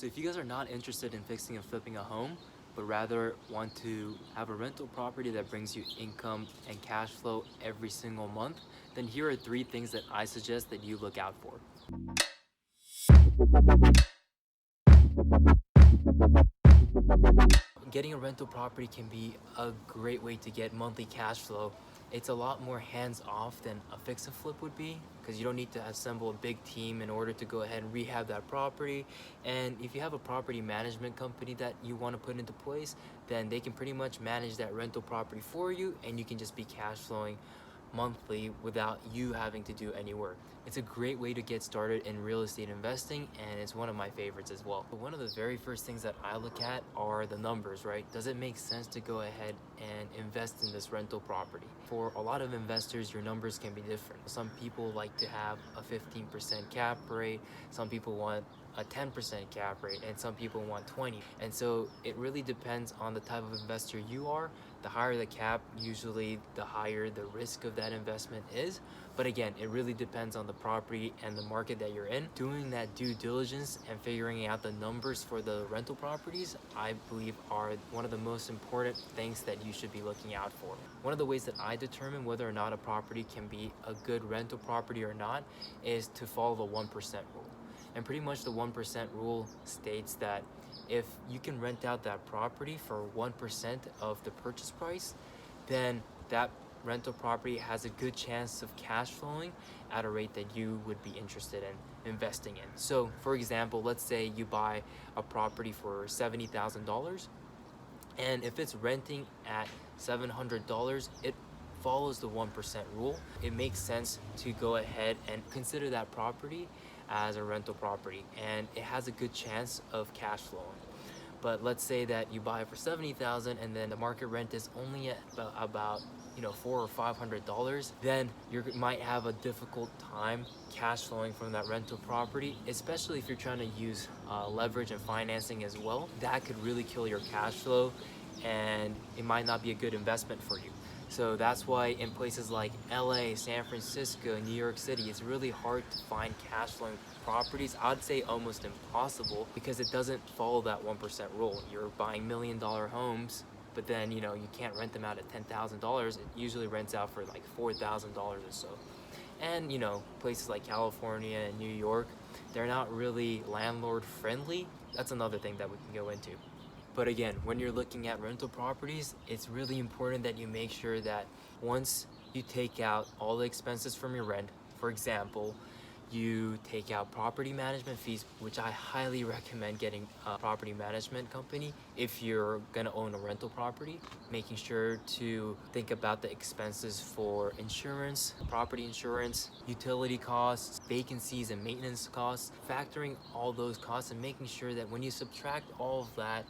So if you guys are not interested in fixing and flipping a home, but rather want to have a rental property that brings you income and cash flow every single month, then here are 3 things that I suggest that you look out for. Getting a rental property can be a great way to get monthly cash flow. It's a lot more hands-off than a fix and flip would be, because you don't need to assemble a big team in order to go ahead and rehab that property. And if you have a property management company that you want to put into place, then they can pretty much manage that rental property for you, and you can just be cash flowing monthly without you having to do any work. It's a great way to get started in real estate investing, and it's one of my favorites as well. But one of the very first things that I look at are the numbers, right? Does it make sense to go ahead and invest in this rental property? For a lot of investors, your numbers can be different. Some people like to have a 15% cap rate, some people want a 10% cap rate, and some people want 20. And so it really depends on the type of investor you are. The higher the cap, usually the higher the risk of that investment is. But again, it really depends on the property and the market that you're in. Doing that due diligence and figuring out the numbers for the rental properties, I believe, are one of the most important things that you should be looking out for. One of the ways that I determine whether or not a property can be a good rental property or not is to follow the 1% rule. And pretty much the 1% rule states that if you can rent out that property for 1% of the purchase price, then that rental property has a good chance of cash flowing at a rate that you would be interested in investing in. So for example, let's say you buy a property for $70,000, and if it's renting at $700, it follows the 1% rule. It makes sense to go ahead and consider that property as a rental property, and it has a good chance of cash flowing. But let's say that you buy it for $70,000 and then the market rent is only at about $400 or $500, then you might have a difficult time cash flowing from that rental property, especially if you're trying to use leverage and financing as well. That could really kill your cash flow, and it might not be a good investment for you. So that's why in places like LA, San Francisco, New York City, it's really hard to find cash flowing properties. I'd say almost impossible, because it doesn't follow that 1% rule. You're buying $1 million homes, but then you can't rent them out at $10,000. It usually rents out for like $4,000 or so. And places like California and New York, they're not really landlord friendly. That's another thing that we can go into. But again, when you're looking at rental properties, it's really important that you make sure that once you take out all the expenses from your rent, for example, you take out property management fees, which I highly recommend getting a property management company if you're gonna own a rental property, making sure to think about the expenses for insurance, property insurance, utility costs, vacancies and maintenance costs, factoring all those costs and making sure that when you subtract all of that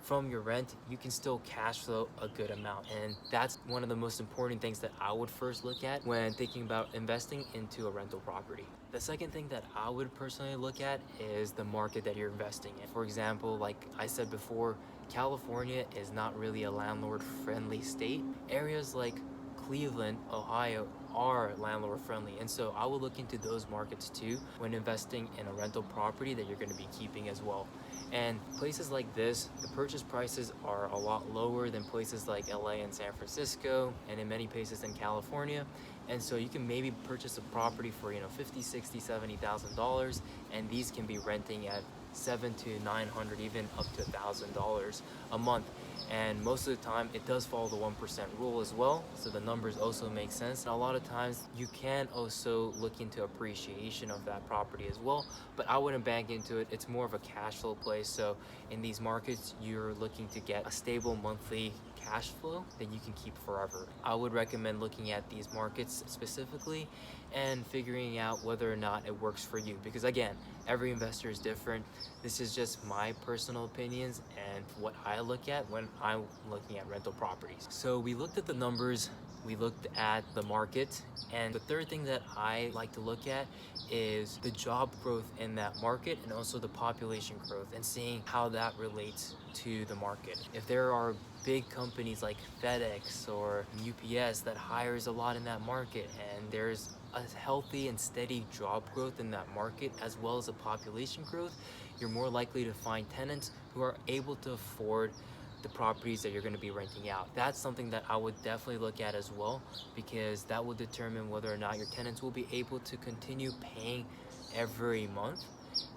from your rent, you can still cash flow a good amount. And that's one of the most important things that I would first look at when thinking about investing into a rental property. The second thing that I would personally look at is the market that you're investing in. For example, like I said before, California is not really a landlord friendly state. Areas like Cleveland, Ohio are landlord friendly, and so I will look into those markets too when investing in a rental property that you're going to be keeping as well. And places like this, the purchase prices are a lot lower than places like LA and San Francisco, and in many places in California. And so you can maybe purchase a property for $50, $60, $70,000, and these can be renting at $700 to $900, even up to $1,000 a month. And most of the time it does follow the 1% rule as well, so the numbers also make sense. And a lot of times you can also look into appreciation of that property as well, but I wouldn't bank into it. It's more of a cash flow play. So in these markets, you're looking to get a stable monthly cash flow that you can keep forever. I would recommend looking at these markets specifically and figuring out whether or not it works for you, because again, every investor is different. This is just my personal opinions and what I look at when I'm looking at rental properties. So we looked at the numbers, we looked at the market, and the third thing that I like to look at is the job growth in that market, and also the population growth, and seeing how that relates to the market. If there are big companies like FedEx or UPS that hires a lot in that market, and there's a healthy and steady job growth in that market, as well as a population growth, you're more likely to find tenants who are able to afford the properties that you're going to be renting out. That's something that I would definitely look at as well, because that will determine whether or not your tenants will be able to continue paying every month.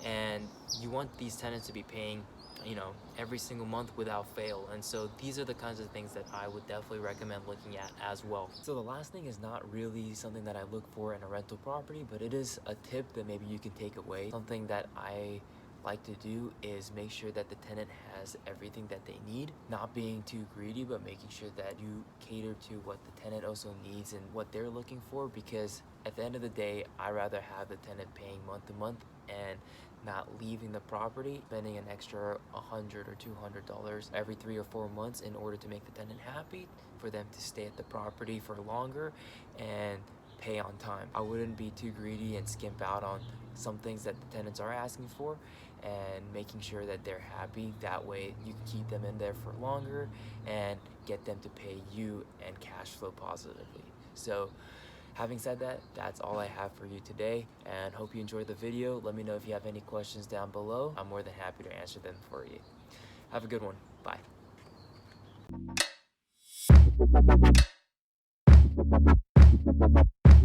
And you want these tenants to be paying, you know, every single month without fail. And so these are the kinds of things that I would definitely recommend looking at as well. So the last thing is not really something that I look for in a rental property, but it is a tip that maybe you can take away. Something that I like to do is make sure that the tenant has everything that they need, not being too greedy, but making sure that you cater to what the tenant also needs and what they're looking for, because at the end of the day, I rather have the tenant paying month to month and not leaving the property, spending an extra $100 or $200 every 3 or 4 months in order to make the tenant happy, for them to stay at the property for longer and pay on time. I wouldn't be too greedy and skimp out on some things that the tenants are asking for, and making sure that they're happy. That way you can keep them in there for longer and get them to pay you and cash flow positively. So having said that, that's all I have for you today, and hope you enjoyed the video. Let me know if you have any questions down below. I'm more than happy to answer them for you. Have a good one. Bye.